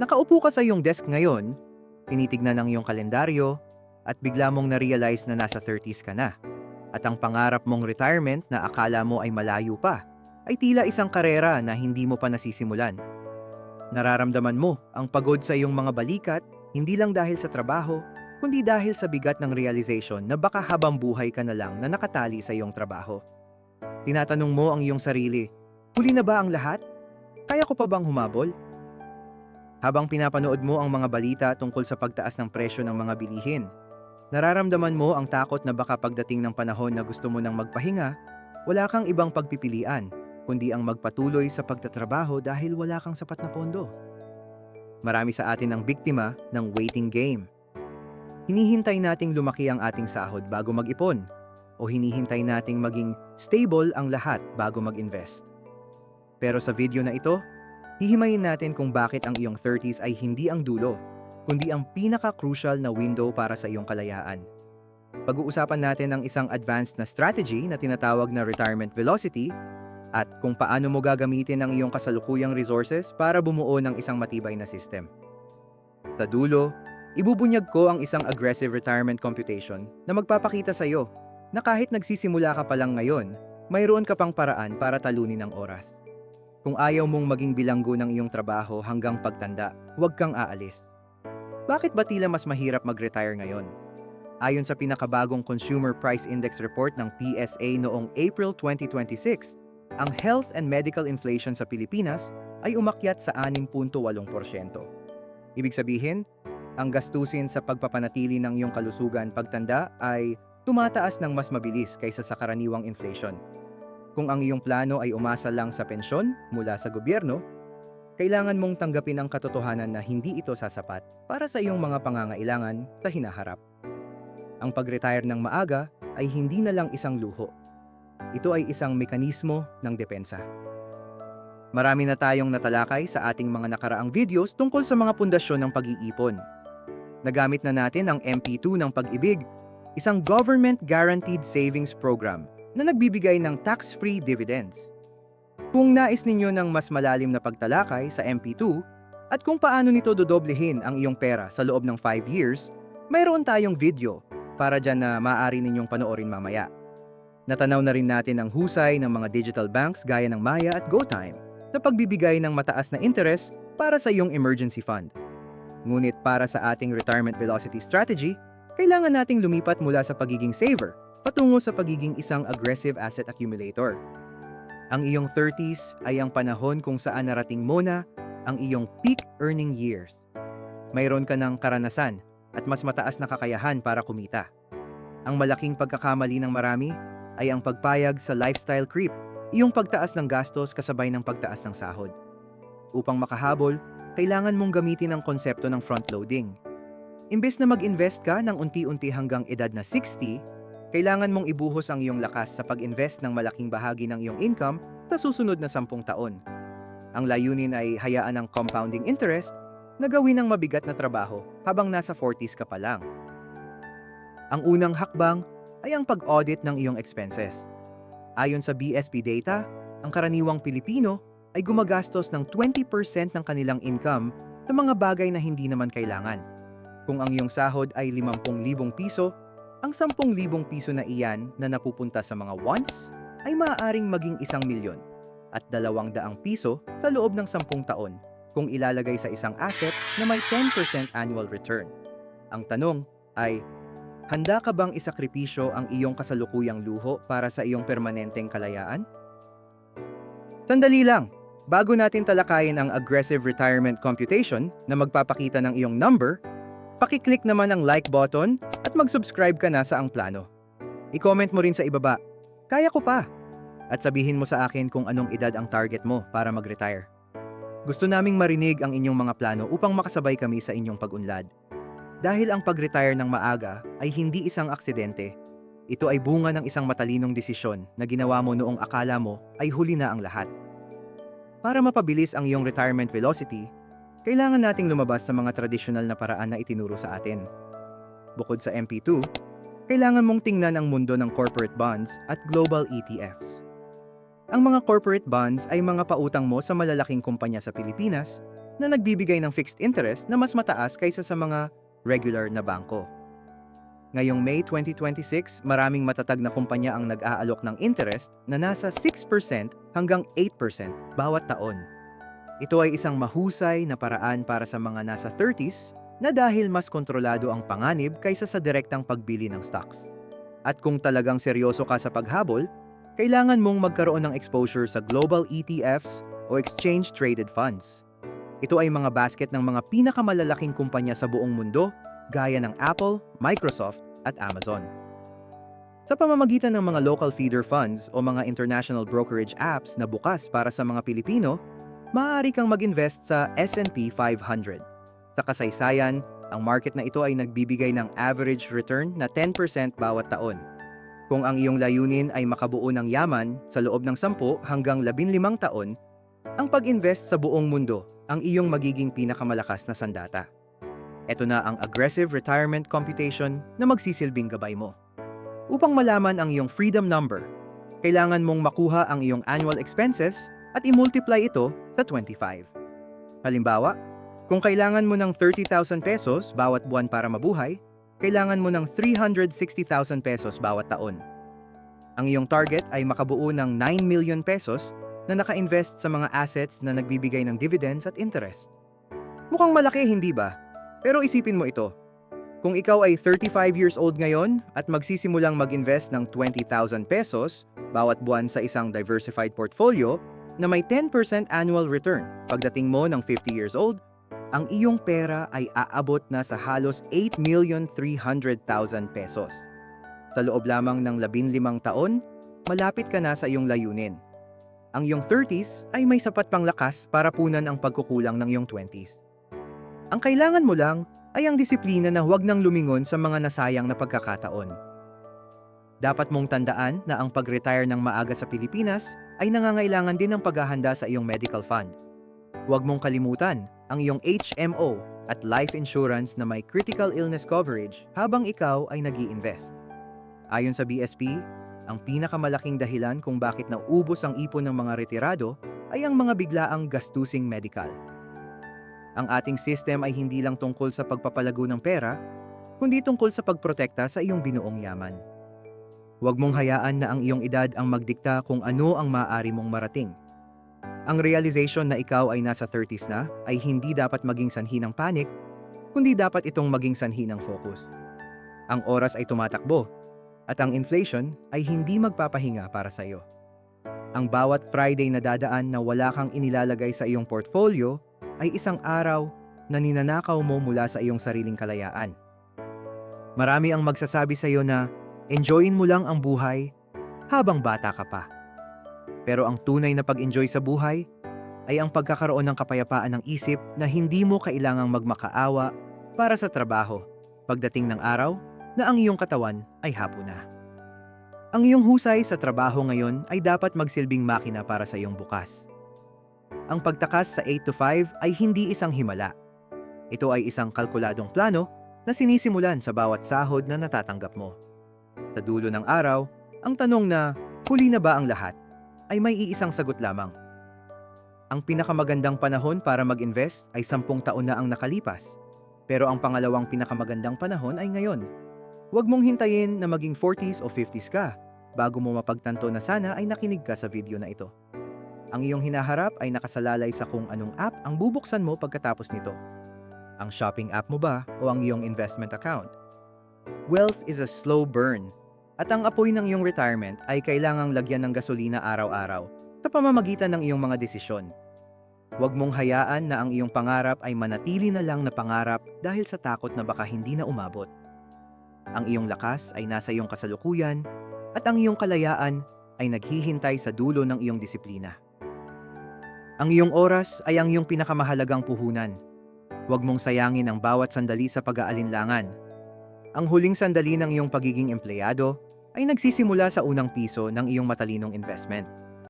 Nakaupo ka sa iyong desk ngayon, tinitignan ang iyong kalendaryo, at bigla mong na-realize na nasa 30s ka na. At ang pangarap mong retirement na akala mo ay malayo pa, ay tila isang karera na hindi mo pa nasisimulan. Nararamdaman mo ang pagod sa iyong mga balikat, hindi lang dahil sa trabaho, kundi dahil sa bigat ng realization na baka habang buhay ka na lang na nakatali sa iyong trabaho. Tinatanong mo ang iyong sarili, huli na ba ang lahat? Kaya ko pa bang humabol? Habang pinapanood mo ang mga balita tungkol sa pagtaas ng presyo ng mga bilihin, nararamdaman mo ang takot na baka pagdating ng panahon na gusto mo nang magpahinga, wala kang ibang pagpipilian, kundi ang magpatuloy sa pagtatrabaho dahil wala kang sapat na pondo. Marami sa atin ang biktima ng waiting game. Hinihintay nating lumaki ang ating sahod bago mag-ipon, o hinihintay nating maging stable ang lahat bago mag-invest. Pero sa video na ito, hihimayin natin kung bakit ang iyong 30s ay hindi ang dulo, kundi ang pinaka-crucial na window para sa iyong kalayaan. Pag-uusapan natin ang isang advanced na strategy na tinatawag na retirement velocity at kung paano mo gagamitin ang iyong kasalukuyang resources para bumuo ng isang matibay na system. Sa dulo, ibubunyag ko ang isang aggressive retirement computation na magpapakita sa iyo na kahit nagsisimula ka pa lang ngayon, mayroon ka pang paraan para talunin ang oras. Kung ayaw mong maging bilanggo ng iyong trabaho hanggang pagtanda, huwag kang aalis. Bakit ba tila mas mahirap mag-retire ngayon? Ayon sa pinakabagong Consumer Price Index report ng PSA noong April 2026, ang health and medical inflation sa Pilipinas ay umakyat sa 6.8%. Ibig sabihin, ang gastusin sa pagpapanatili ng iyong kalusugan pagtanda ay tumataas ng mas mabilis kaysa sa karaniwang inflation. Kung ang iyong plano ay umasa lang sa pensyon mula sa gobyerno, kailangan mong tanggapin ang katotohanan na hindi ito sasapat para sa iyong mga pangangailangan sa hinaharap. Ang pag-retire ng maaga ay hindi na lang isang luho. Ito ay isang mekanismo ng depensa. Marami na tayong natalakay sa ating mga nakaraang videos tungkol sa mga pundasyon ng pag-iipon. Nagamit na natin ang MP2 ng Pag-ibig, isang government-guaranteed savings program na nagbibigay ng tax-free dividends. Kung nais ninyo ng mas malalim na pagtalakay sa MP2 at kung paano nito dodoblehin ang iyong pera sa loob ng 5 years, mayroon tayong video para dyan na maaari ninyong panoorin mamaya. Natanaw na rin natin ang husay ng mga digital banks gaya ng Maya at GoTime sa pagbibigay ng mataas na interest para sa iyong emergency fund. Ngunit para sa ating retirement velocity strategy, kailangan nating lumipat mula sa pagiging saver patungo sa pagiging isang aggressive asset accumulator. Ang iyong 30s ay ang panahon kung saan narating mo na ang iyong peak earning years. Mayroon ka ng karanasan at mas mataas na kakayahan para kumita. Ang malaking pagkakamali ng marami ay ang pagpayag sa lifestyle creep, iyong pagtaas ng gastos kasabay ng pagtaas ng sahod. Upang makahabol, kailangan mong gamitin ang konsepto ng front-loading. Imbes na mag-invest ka ng unti-unti hanggang edad na 60, kailangan mong ibuhos ang iyong lakas sa pag-invest ng malaking bahagi ng iyong income sa susunod na 10 taon. Ang layunin ay hayaan ang compounding interest na gawin ng mabigat na trabaho habang nasa 40s ka pa lang. Ang unang hakbang ay ang pag-audit ng iyong expenses. Ayon sa BSP data, ang karaniwang Pilipino ay gumagastos ng 20% ng kanilang income sa mga bagay na hindi naman kailangan. Kung ang iyong sahod ay 50,000 piso, ang 10,000 piso na iyan na napupunta sa mga wants ay maaaring maging 1,000,000 at 200 piso sa loob ng 10 taon kung ilalagay sa isang asset na may 10% annual return. Ang tanong ay, handa ka bang isakripisyo ang iyong kasalukuyang luho para sa iyong permanenteng kalayaan? Sandali lang! Bago natin talakayin ang aggressive retirement computation na magpapakita ng iyong number, pakiclick naman ang like button at mag-subscribe ka na sa Ang Plano. I-comment mo rin sa ibaba, kaya ko pa! At sabihin mo sa akin kung anong edad ang target mo para mag-retire. Gusto naming marinig ang inyong mga plano upang makasabay kami sa inyong pag-unlad. Dahil ang pag-retire ng maaga ay hindi isang aksidente. Ito ay bunga ng isang matalinong desisyon na ginawa mo noong akala mo ay huli na ang lahat. Para mapabilis ang iyong retirement velocity, kailangan nating lumabas sa mga tradisyonal na paraan na itinuro sa atin. Bukod sa MP2, kailangan mong tingnan ang mundo ng corporate bonds at global ETFs. Ang mga corporate bonds ay mga pautang mo sa malalaking kumpanya sa Pilipinas na nagbibigay ng fixed interest na mas mataas kaysa sa mga regular na bangko. Ngayong May 2026, maraming matatag na kumpanya ang nag-aalok ng interest na nasa 6% hanggang 8% bawat taon. Ito ay isang mahusay na paraan para sa mga nasa 30s na dahil mas kontrolado ang panganib kaysa sa direktang pagbili ng stocks. At kung talagang seryoso ka sa paghabol, kailangan mong magkaroon ng exposure sa global ETFs o exchange-traded funds. Ito ay mga basket ng mga pinakamalalaking kumpanya sa buong mundo gaya ng Apple, Microsoft at Amazon. Sa pamamagitan ng mga local feeder funds o mga international brokerage apps na bukas para sa mga Pilipino, maaari kang mag-invest sa S&P 500. Sa kasaysayan, ang market na ito ay nagbibigay ng average return na 10% bawat taon. Kung ang iyong layunin ay makabuo ng yaman sa loob ng 10 hanggang 15 taon, ang pag-invest sa buong mundo ang iyong magiging pinakamalakas na sandata. Ito na ang aggressive retirement computation na magsisilbing gabay mo. Upang malaman ang iyong freedom number, kailangan mong makuha ang iyong annual expenses at i-multiply ito sa 25. Halimbawa, kung kailangan mo ng 30,000 pesos bawat buwan para mabuhay, kailangan mo ng 360,000 pesos bawat taon. Ang iyong target ay makabuo ng 9 million pesos na naka-invest sa mga assets na nagbibigay ng dividends at interest. Mukhang malaki, hindi ba? Pero isipin mo ito. Kung ikaw ay 35 years old ngayon at magsisimulang mag-invest ng 20,000 pesos bawat buwan sa isang diversified portfolio na may 10% annual return, pagdating mo ng 50 years old, ang iyong pera ay aabot na sa halos 8,300,000 pesos. Sa loob lamang ng 15 taon, malapit ka na sa iyong layunin. Ang iyong 30s ay may sapat pang lakas para punan ang pagkukulang ng iyong 20s. Ang kailangan mo lang ay ang disiplina na huwag nang lumingon sa mga nasayang na pagkakataon. Dapat mong tandaan na ang pag-retire ng maaga sa Pilipinas ay nangangailangan din ng paghahanda sa iyong medical fund. Huwag mong kalimutan ang iyong HMO at life insurance na may critical illness coverage habang ikaw ay nag-i-invest. Ayon sa BSP, ang pinakamalaking dahilan kung bakit naubos ang ipon ng mga retirado ay ang mga biglaang gastusing medical. Ang ating system ay hindi lang tungkol sa pagpapalago ng pera, kundi tungkol sa pagprotekta sa iyong binuong yaman. Huwag mong hayaan na ang iyong edad ang magdikta kung ano ang maaari mong marating. Ang realization na ikaw ay nasa 30s na ay hindi dapat maging sanhi ng panic, kundi dapat itong maging sanhi ng focus. Ang oras ay tumatakbo, at ang inflation ay hindi magpapahinga para sa iyo. Ang bawat Friday na dadaan na wala kang inilalagay sa iyong portfolio ay isang araw na ninanakaw mo mula sa iyong sariling kalayaan. Marami ang magsasabi sa iyo na enjoyin mo lang ang buhay habang bata ka pa. Pero ang tunay na pag-enjoy sa buhay ay ang pagkakaroon ng kapayapaan ng isip na hindi mo kailangang magmakaawa para sa trabaho pagdating ng araw na ang iyong katawan ay hapo na. Ang iyong husay sa trabaho ngayon ay dapat magsilbing makina para sa iyong bukas. Ang pagtakas sa 8 to 5 ay hindi isang himala. Ito ay isang kalkuladong plano na sinisimulan sa bawat sahod na natatanggap mo. Sa dulo ng araw, ang tanong na huli na ba ang lahat ay may iisang sagot lamang. Ang pinakamagandang panahon para mag-invest ay 10 taon na ang nakalipas. Pero ang pangalawang pinakamagandang panahon ay ngayon. Huwag mong hintayin na maging 40s o 50s ka bago mo mapagtanto na sana ay nakinig ka sa video na ito. Ang iyong hinaharap ay nakasalalay sa kung anong app ang bubuksan mo pagkatapos nito. Ang shopping app mo ba o ang iyong investment account? Wealth is a slow burn, at ang apoy ng iyong retirement ay kailangang lagyan ng gasolina araw-araw sa pamamagitan ng iyong mga desisyon. Huwag mong hayaan na ang iyong pangarap ay manatili na lang na pangarap dahil sa takot na baka hindi na umabot. Ang iyong lakas ay nasa iyong kasalukuyan at ang iyong kalayaan ay naghihintay sa dulo ng iyong disiplina. Ang iyong oras ay ang iyong pinakamahalagang puhunan. Huwag mong sayangin ang bawat sandali sa pag-aalinlangan. Ang huling sandali ng iyong pagiging empleyado ay nagsisimula sa unang piso ng iyong matalinong investment.